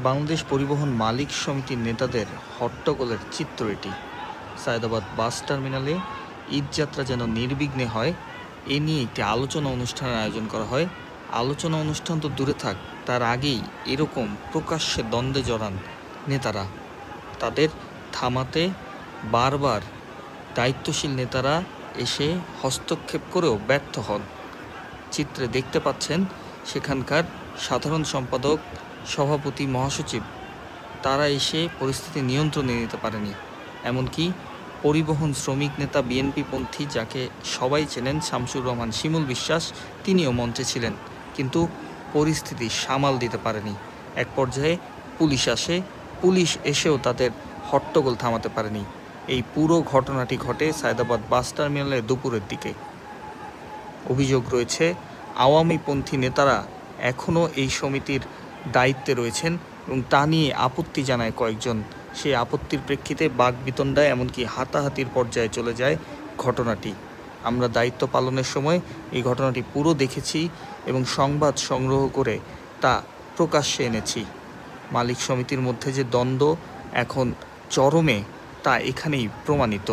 বাংলাদেশ পরিবহন মালিক সমিতির নেতাদের হট্টগোলের চিত্র এটি। সায়েদাবাদ বাস টার্মিনালে ঈদযাত্রা যেন নির্বিঘ্নে হয়, এ নিয়ে একটি আলোচনা অনুষ্ঠানের আয়োজন করা হয়। আলোচনা অনুষ্ঠান তো দূরে থাক, তার আগেই এরকম প্রকাশ্যে দ্বন্দ্বে জড়ান নেতারা। তাদের থামাতে বারবার দায়িত্বশীল নেতারা এসে হস্তক্ষেপ করেও ব্যর্থ হন। চিত্রে দেখতে পাচ্ছেন সেখানকার সাধারণ সম্পাদক, সভাপতি, মহাসচিব তারা এসে পরিস্থিতি নিয়ন্ত্রণে নিতে পারেনি। এমনকি পরিবহন শ্রমিক নেতা বিএনপিপন্থী, যাকে সবাই চেনেন, শামসুর রহমান শিমুল বিশ্বাস, তিনিও মঞ্চে ছিলেন, কিন্তু পরিস্থিতি সামাল দিতে পারেনি। এক পর্যায়ে পুলিশ আসে, পুলিশ এসেও তাদের হট্টগোল থামাতে পারেনি। এই পুরো ঘটনাটি ঘটে সায়েদাবাদ বাস টার্মিনালে দুপুরের দিকে। অভিযোগ রয়েছে আওয়ামীপন্থী নেতারা এখনও এই সমিতির দায়িত্বে রয়েছেন এবং তা নিয়ে আপত্তি জানায় কয়েকজন। সেই আপত্তির প্রেক্ষিতে বাকবিতণ্ডায়, এমনকি হাতাহাতির পর্যায়ে চলে যায় ঘটনাটি। আমরা দায়িত্ব পালনের সময় এই ঘটনাটি পুরো দেখেছি এবং সংবাদ সংগ্রহ করে তা প্রকাশ্যে এনেছি। মালিক সমিতির মধ্যে যে দ্বন্দ্ব এখন চরমে, তা এখানেই প্রমাণিত।